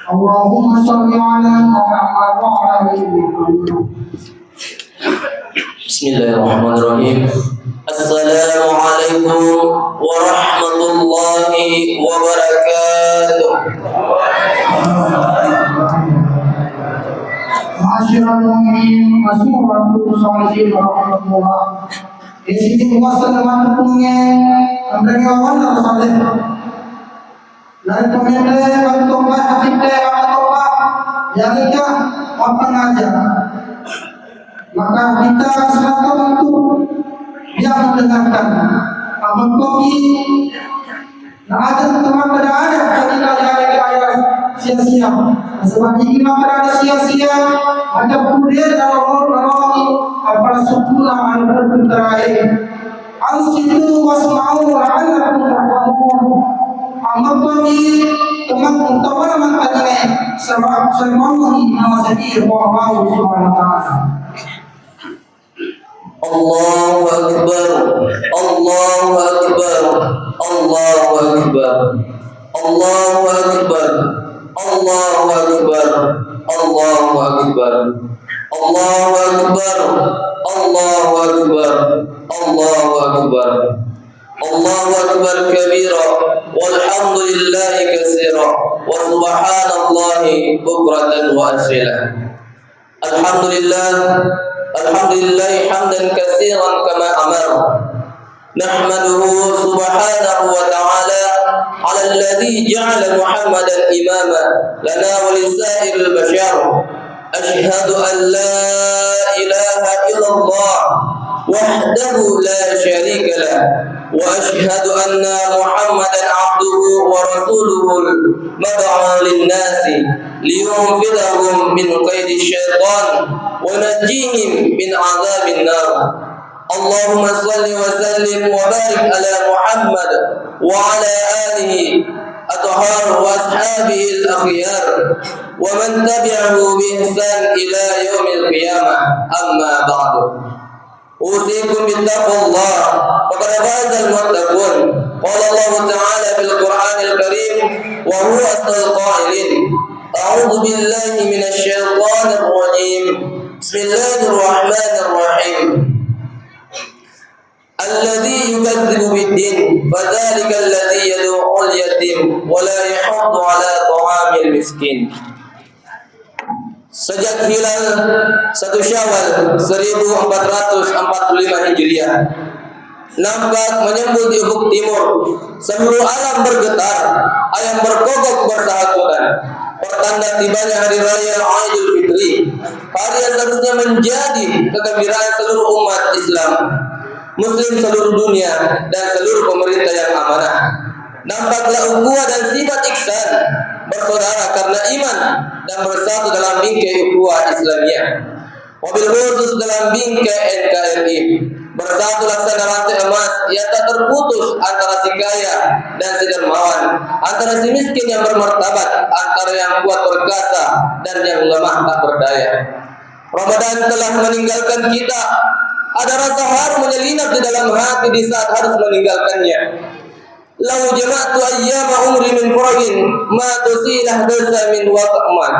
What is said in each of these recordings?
اللهم صل على محمد وعلى آل محمد. Bismillahirrahmanirrahim. Assalamualaikum warahmatullahi wabarakatuh. Ma'asyiral mu'minin, assalamualaikum warahmatullahi wabarakatuh. Di sini kuasa teman punya pemberian saleh. Dan pemimpin kantongan hati kantongan yang itu apa aja. Maka kita silakan untuk yang mendengarkan. Amal kopi, nah ada teman pada ada kita yang sia-sia. Sebab ini pada ada sia-sia. Ada budaya dalam apa sepuluh amal terakhir. Ansitu wasma'u la'allakum turhamun. Amal kopi teman teman tadi sebab semua ini nama sedih Allah Subhanahu wa taala. Allahu Akbar, Allahu Akbar, Allahu Akbar, Allahu Akbar, Allahu Akbar, Allahu Akbar, Allahu Akbar, Allahu Akbar, Allahu Akbar, Allahu Akbar kabira, walhamdulillahi katsira, wa subhanallahi bukratan wa asila. Alhamdulillah. Alhamdulillah hamdan katsiran kama amara. Nahmaduhu subhanahu wa ta'ala 'ala alladhi ja'ala Muhammadan imama lana wa lisa'iril bashar. Ashhadu an la ilaha illallah wahdahu la syarika lah wa ashhadu anna Muhammadan 'abduhu wa rasuluhu mad'a lin-nasi liyunfidahum min qaidi syaitan wa najjihim min 'adzabin nar. Allahumma salli wa sallim wa barik ala Muhammad wa ala alihi athhar wa ashabihi al-akhyar wa man tabi'ahu bi ihsan ila yaumil qiyamah. Amma ba'du. Usikum bittaqullah faqad fazal muttaqun. Qala Allah Ta'ala fil Qur'anil Karim wa huwa asdaqul qailin. A'udzu billahi minasy syaithanir rajim. Bismillahirrahmanirrahim. Alladzi yukadzibu bid-din fadzalika alladzi yad'ul yatim wa la yahuddu 'ala ta'amil miskin. Sejak hilal 1 Syawal 1445 Hijriah nampak menyembul di ufuk timur, seluruh alam bergetar, ayam berkokok bersahakutan. Pertanda tibanya hari raya Idul Fitri, hari yang seharusnya menjadi kegembiraan seluruh umat Islam, Muslim seluruh dunia dan seluruh pemerintah yang amanah. Nampaklah ukhuwah dan sifat ihsan bersaudara karena iman dan bersatu dalam bingkai ukhuwah Islamiyah. Wabil khusus dalam bingkai NKRI bersatu laksana rantai emas yang tak terputus antara si kaya dan si dermawan, antara si miskin yang bermartabat, antara yang kuat perkasa dan yang lemah tak berdaya. Ramadan telah meninggalkan kita. Ada rasa haru menyelinap di dalam hati di saat harus meninggalkannya. Lau jama'tu ayyama umri min furagin ma tusilah dasa min waqa'man.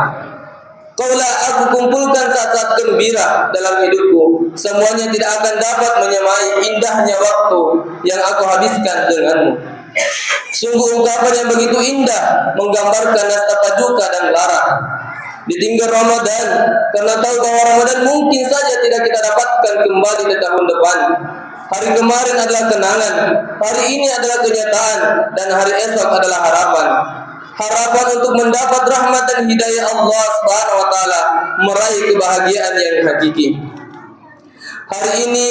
Kaulah aku kumpulkan saat-saat gembira dalam hidupku, semuanya tidak akan dapat menyamai indahnya waktu yang aku habiskan denganmu. Sungguh ungkapan yang begitu indah menggambarkan nastapa duka dan lara. Ditinggal Ramadan karena tahu bahwa Ramadan mungkin saja tidak kita dapatkan kembali di tahun depan. Hari kemarin adalah kenangan, hari ini adalah kenyataan, dan hari esok adalah harapan. Harapan untuk mendapat rahmat dan hidayah Allah Subhanahu wa taala, meraih kebahagiaan yang hakiki. Hari ini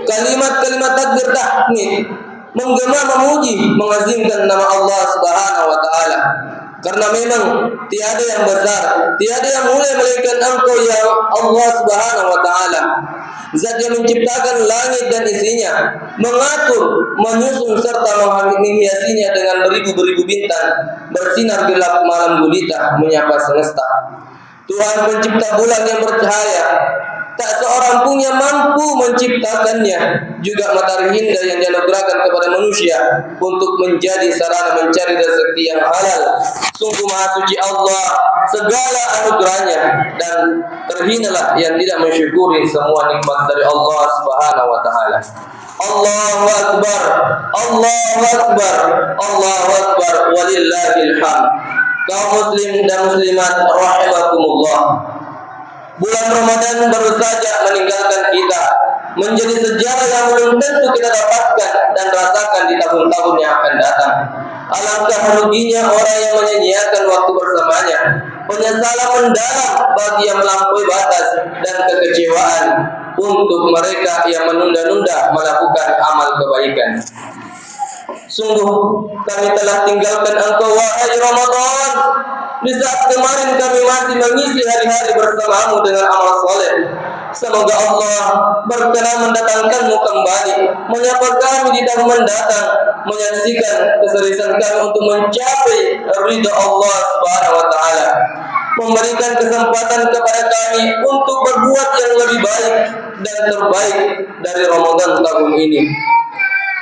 kalimat-kalimat takbir tahmid menggema, memuji, mengazimkan nama Allah Subhanahu wa taala. Karena memang tiada yang besar, tiada yang mulia melainkan Engkau ya Allah Subhanahu wa taala. Zat yang menciptakan langit dan isinya, mengatur, menyusun serta menghiasinya dengan beribu-beribu bintang, bersinar gelap malam gulita menyapa semesta. Tuhan pencipta bulan yang bercahaya, tak seorang pun yang mampu menciptakannya. Juga matahari hinda yang dianugerahkan kepada manusia untuk menjadi sarana mencari rezeki yang halal. Sungguh maha suci Allah segala anugerahnya, dan terhinalah yang tidak mensyukuri semua nikmat dari Allah Subhanahu wa taala. Allahu akbar, Allahu akbar, Allahu akbar, walillahil hamd. Kaum muslim dan muslimat rahimakumullah, bulan Ramadan baru saja meninggalkan kita, menjadi sejarah yang belum tentu kita dapatkan dan rasakan di tahun-tahun yang akan datang. Alangkah ruginya orang yang menyia-nyiakan waktu bersamanya. Penyesalan mendalam bagi yang melampaui batas, dan kekecewaan untuk mereka yang menunda-nunda melakukan amal kebaikan. Sungguh kami telah tinggalkan engkau wahai Ramadan, di saat kemarin kami masih mengisi hari-hari bersamamu dengan amal soleh. Semoga Allah berkenan mendatangkanmu kembali, menyapa kami di tahun mendatang, menyaksikan keseriusan kami untuk mencapai ridha Allah Subhanahu wa taala, memberikan kesempatan kepada kami untuk berbuat yang lebih baik dan terbaik dari Ramadan tahun ini.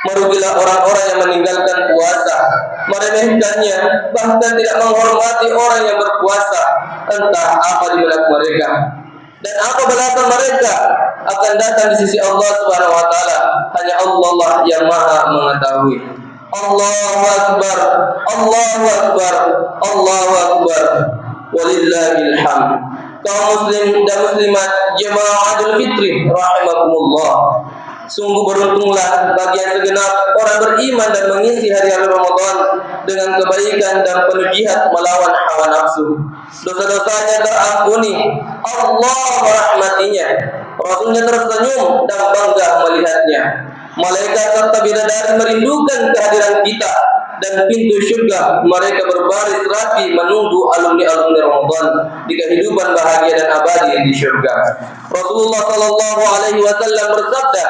Merugilah orang-orang yang meninggalkan puasa, meremehkannya, bahkan tidak menghormati orang yang berpuasa. Entah apa di benak mereka dan apa balasan mereka akan datang di sisi Allah Subhanahu wa taala. Hanya Allah lah yang Maha mengetahui. Allahu akbar, Allahu akbar, Allahu akbar, walillahil hamd. Kaum muslim dan muslimat jemaah Idul Fitri rahimakumullah, sungguh beruntunglah bagi yang segenap orang beriman dan mengisi hari-hari Ramadan dengan kebaikan dan penuh jihad melawan hawa nafsu. Dosa-dosanya terampuni, Allah merahmatinya, Rasulnya tersenyum dan bangga melihatnya. Malaikat serta bidadari merindukan kehadiran kita, dan pintu syurga mereka berbaris rapi menunggu alumni-alumni Ramadan di kehidupan bahagia dan abadi di syurga. Rasulullah sallallahu alaihi wasallam bersabda,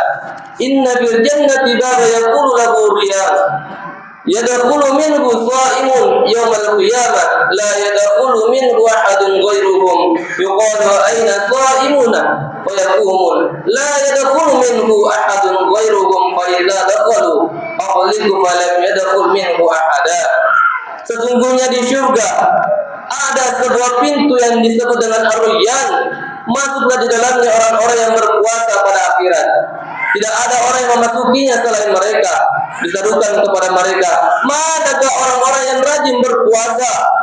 "Inna fil jannati baba yaqulu lahu riyan, yadkhulu minhu sha'imun yawmal qiyamah, la yadkhulu minhu ahadun ghairuhum, yuqalu aina sha'imuna fayaqumun, la yadkhulu minhu ahadun ghairuhum, fa idza dakhalu aghliqu falam yadkhul minhu ahada." Sesungguhnya di syurga ada sebuah pintu yang disebut dengan Ar-Rayyan. Masuklah di dalamnya orang-orang yang berpuasa pada akhirat. Tidak ada orang yang memasukinya selain mereka. Diserukan kepada mereka, "Manakah orang-orang yang rajin berpuasa?"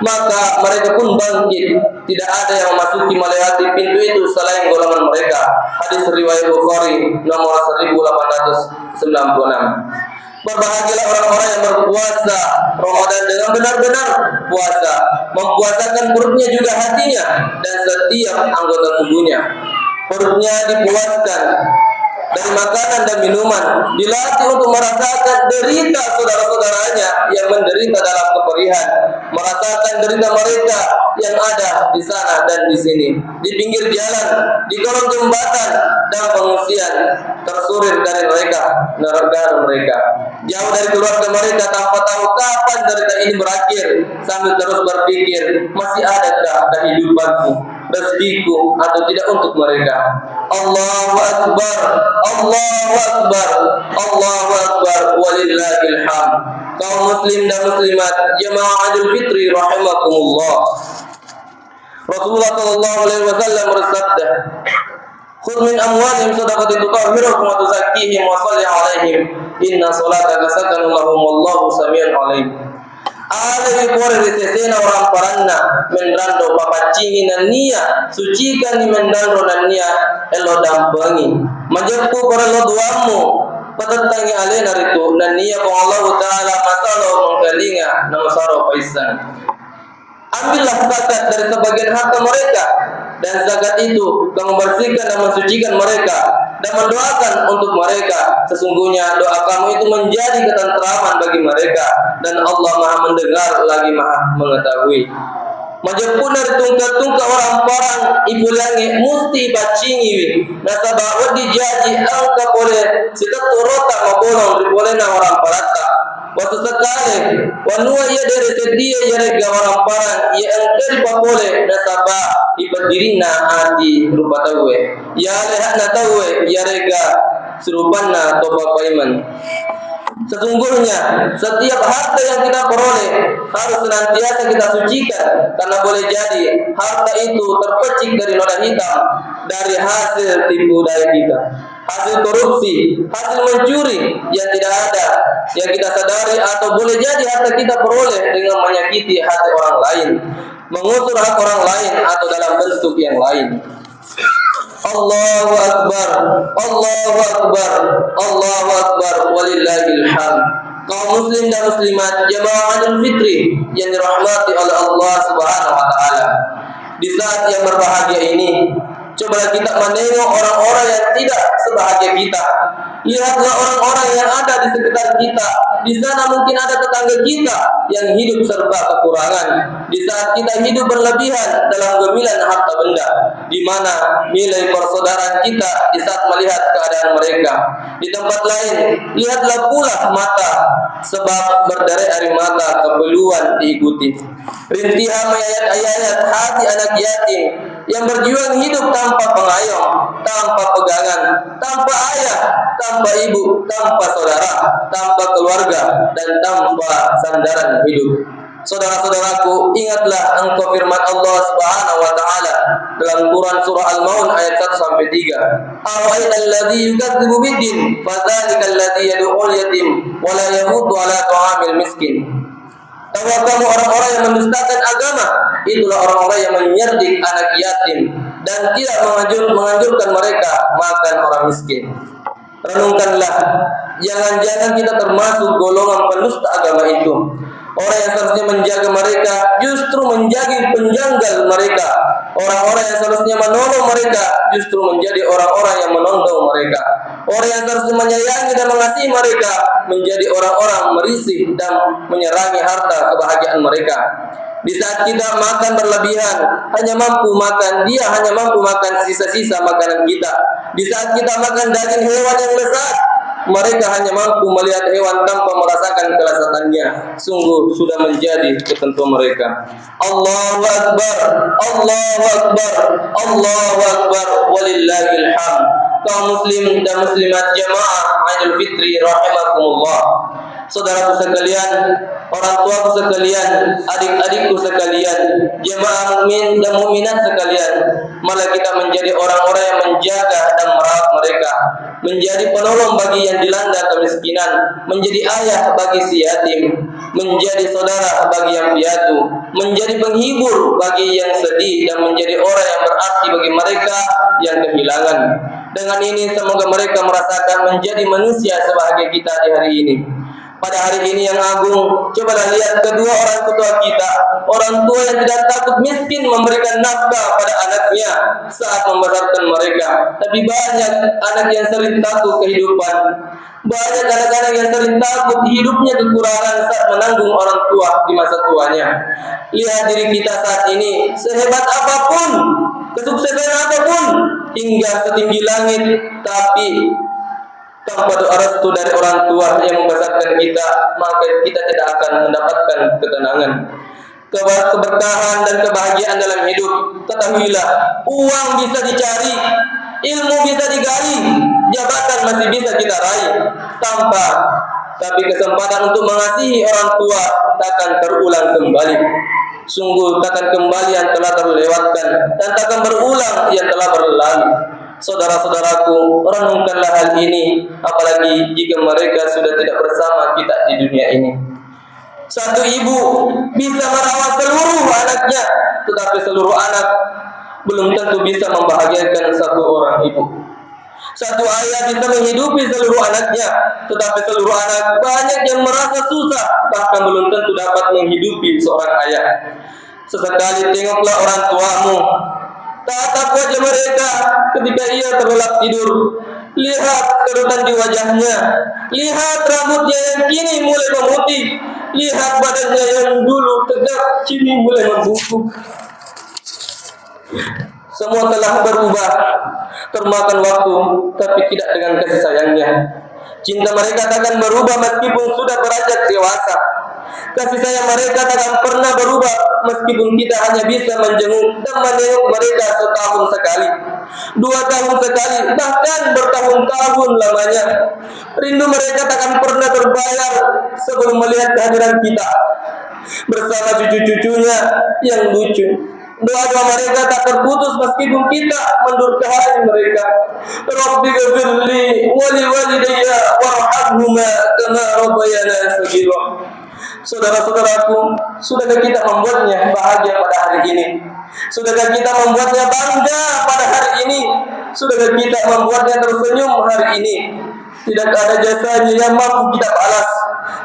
Maka mereka pun bangkit. Tidak ada yang memasuki melewati pintu itu selain golongan mereka. Hadis riwayat Bukhari nomor 1896. Berbahagialah orang-orang yang berpuasa Ramadan dengan benar-benar puasa, mempuasakan perutnya juga hatinya dan setiap anggota tubuhnya. Perutnya dipuaskan dari makanan dan minuman, dilatih untuk merasakan derita saudara-saudaranya yang menderita dalam keperihan, merasakan derita mereka yang ada di sana dan di sini, di pinggir jalan, di kolong jembatan dan pengungsian, tersurir dari mereka, negara mereka, jauh dari keluarga mereka tanpa tahu kapan derita ini berakhir, sambil terus berpikir, masih adakah kehidupanku, rezekiku atau tidak untuk mereka. Allahu akbar, Allahu akbar, Allahu akbar, walillahil hamd. Kaum muslim dan muslimat jemaah Idul Fitri rahimakumullah, Rasulullah sallallahu alaihi wasallam bersabda, "Khudh min amwalihim shadaqatan tutahhiruhum wa tuzakkihim wa shalli alaihim, inna salataka sakanun lahum wallahu samiun alim." Alai pore risesena orang paranna mendrando papacingi nania sucikan ni mendrando nania elo dampangi majepu para lo duamu patatangi alena ritu nania ko Allah taala masalo mengkalinga namasaro paisan. Ambillah zakat dari sebagian harta mereka, dan zakat itu kamu bersihkan dan mensucikan mereka, dan mendoakan untuk mereka. Sesungguhnya doa kamu itu menjadi ketenteraman bagi mereka, dan Allah Maha mendengar lagi Maha mengetahui. Majapun dari tungka-tungka orang parang ibu langi musti bacingi nasabah wadi jadi angka boleh sita turota mabolong ribolena orang parata. sesekali wanua ia dari sedia yarega orang parang ia angkeri papole nasaba ipadirina ati rupa tawe ya leha na tawe yarega serupanna topa paiman. Sesungguhnya setiap harta yang kita peroleh harus senantiasa kita sucikan, karena boleh jadi harta itu terpecik dari noda hitam, dari hasil tipu daya kita, hasil korupsi, hasil mencuri yang tidak ada yang kita sadari, atau boleh jadi harta kita peroleh dengan menyakiti hati orang lain, mengusur hak orang lain, atau dalam bentuk yang lain. Allahu Akbar, Allahu Akbar, Allahu Akbar, walillahil hamd. Kaum muslim dan muslimat jamaah Idul Fitri yang dirahmati oleh Allah Subhanahu wa taala. Di saat yang berbahagia ini, coba kita menengok orang-orang yang tidak sebahagia kita. Lihatlah orang-orang yang ada di sekitar kita. Di sana mungkin ada tetangga kita yang hidup serba kekurangan. Di saat kita hidup berlebihan dalam gemilan harta benda, di mana nilai persaudaraan kita di saat melihat keadaan mereka. Di tempat lain, lihatlah pula mata, sebab berderai air mata keperluan diikuti. Rintihan ayat-ayat hati anak yatim yang berjuang hidup tanpa pengayom, tanpa pegangan, tanpa ayah, tanpa ibu, tanpa saudara, tanpa keluarga, dan tanpa sandaran hidup. Saudara-saudaraku, ingatlah engkau firman Allah Subhanahu wa taala dalam Quran surah Al-Maun ayat 1 sampai 3. Ara'aital ladzi yukadzibu biddin, fadzalikal ladzi yad'ul yatim wa la yahuddu 'ala ta'amil miskin. Tahukah kamu orang-orang yang mendustakan agama? Itulah orang-orang yang menyerdik anak yatim dan tidak menganjurkan mereka makan orang miskin. Renungkanlah, jangan-jangan kita termasuk golongan pendusta agama itu. Orang yang seharusnya menjaga mereka justru menjadi penjanggal mereka. Orang-orang yang seharusnya menolong mereka justru menjadi orang-orang yang menondong mereka. Orang yang seharusnya menyayangi dan mengasihi mereka menjadi orang-orang merisih dan menyerangi harta kebahagiaan mereka. Di saat kita makan berlebihan, hanya mampu makan sisa-sisa makanan kita. Di saat kita makan daging hewan yang lezat, mereka hanya mampu melihat hewan tanpa merasakan kelezatannya. Sungguh sudah menjadi ketentuan mereka. Allahu Akbar, Allahu Akbar, Allahu Akbar, walillahil hamd. Kaum muslim dan muslimat jamaah Idul Fitri rahimakumullah. Saudaraku sekalian, orang tuaku sekalian, adik-adikku sekalian, jemaah mukmin dan mukminat sekalian, malah kita menjadi orang-orang yang menjaga dan merawat mereka, menjadi penolong bagi yang dilanda kemiskinan, menjadi ayah bagi si yatim, menjadi saudara bagi yang piatu, menjadi penghibur bagi yang sedih, dan menjadi orang yang berarti bagi mereka yang kehilangan. Dengan ini semoga mereka merasakan menjadi manusia sebahagia kita di hari ini. Pada hari ini yang agung, cobalah lihat kedua orang tua kita, orang tua yang tidak takut miskin memberikan nafkah pada anaknya saat membesarkan mereka. Tapi banyak anak yang sering takut kehidupan. Banyak anak-anak yang sering takut hidupnya kekurangan saat menanggung orang tua di masa tuanya. Lihat diri kita saat ini, sehebat apapun, kesuksesan apapun, hingga setinggi langit, tapi tanpa doa restu dari orang tua yang membesarkan kita, maka kita tidak akan mendapatkan ketenangan, keberkahan dan kebahagiaan dalam hidup. Ketahuilah, uang bisa dicari, ilmu bisa digali, jabatan masih bisa kita raih, tapi kesempatan untuk mengasihi orang tua takkan terulang kembali. Sungguh takkan kembali yang telah terlewatkan, dan takkan berulang yang telah berlalu. Saudara-saudaraku, renungkanlah hal ini, apalagi jika mereka sudah tidak bersama kita di dunia ini. Satu ibu bisa merawat seluruh anaknya, tetapi seluruh anak belum tentu bisa membahagiakan satu orang ibu. Satu ayah bisa menghidupi seluruh anaknya, tetapi seluruh anak banyak yang merasa susah, bahkan belum tentu dapat menghidupi seorang ayah. Sesekali tengoklah orang tuamu, tatap wajah mereka ketika ia terlelap tidur. Lihat kerutan di wajahnya, lihat rambutnya yang kini mulai memutih, lihat badannya yang dulu tegak kini mulai membungkuk. Semua telah berubah, termakan waktu, tapi tidak dengan kasih sayangnya. Cinta mereka takkan berubah meskipun sudah beranjak dewasa. Kasih sayang mereka takkan pernah berubah meskipun kita hanya bisa menjenguk dan menengok mereka setahun sekali, 2 tahun sekali, bahkan bertahun-tahun lamanya. Rindu mereka takkan pernah terbayar sebelum melihat kehadiran kita bersama cucu-cucunya yang lucu. Doa-doa mereka tak terputus meskipun kita mendurhakai mereka. Rabbi ghfirli wa li walidayya warhamhuma kama rabbayana shaghira. Saudara-saudaraku, sudahkah kita membuatnya bahagia pada hari ini? Sudahkah kita membuatnya bangga pada hari ini? Sudahkah kita membuatnya tersenyum hari ini? Tidak ada jasanya yang mampu kita balas,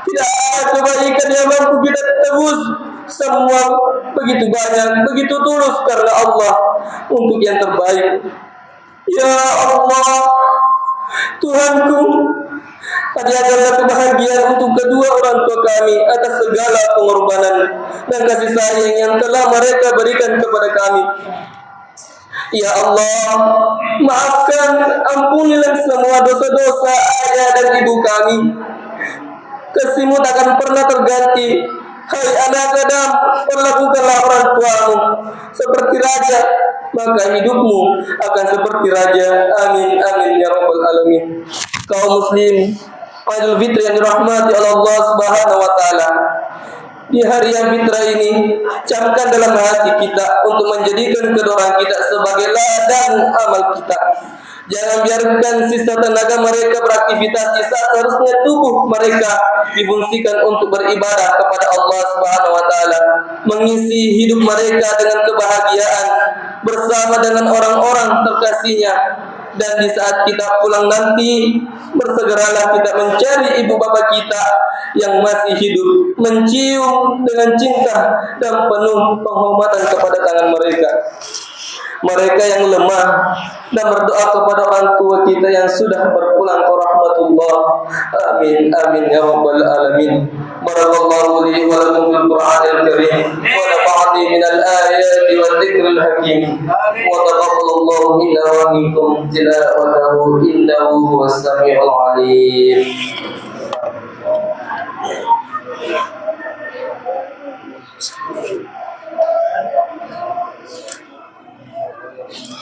tidak ada kebaikan yang mampu kita tebus. Semua begitu banyak, begitu tulus karena Allah untuk yang terbaik. Ya Allah, Tuhanku, ajarkanlah kebahagiaan untuk kedua orang tua kami atas segala pengorbanan dan kasih sayang yang telah mereka berikan kepada kami. Ya Allah, maafkan, ampunilah semua dosa-dosa ayah dan ibu kami. Kasih-Mu takkan pernah terganti. Hai anak Adam, perlakukanlah orang tuamu seperti raja, maka hidupmu akan seperti raja. Amin, amin ya rabbal alamin. Kaum muslim Idul Fitri yang dirahmati oleh Allah Subhanahu wa taala, di hari yang fitrah ini, camkan dalam hati kita untuk menjadikan kedua kita sebagai ladang amal kita. Jangan biarkan sisa tenaga mereka beraktivitas di saat seharusnya tubuh mereka difungsikan untuk beribadah kepada Allah Subhanahu wa taala, mengisi hidup mereka dengan kebahagiaan bersama dengan orang-orang terkasihnya. Dan di saat kita pulang nanti, bersegeralah kita mencari ibu bapa kita yang masih hidup, mencium dengan cinta dan penuh penghormatan kepada tangan mereka. Mereka yang lemah dan berdoa kepada orang tua kita yang sudah berpulang ke rahmatullah. Amin, amin ya rabbal alamin. Barakallahu li wa lakum fil Qur'anil karim wa nafa'ani minal ayati wa dzikril hakim wa taqabbalallahu minna wa minkum tilawatahu innahu huwas samiul alim.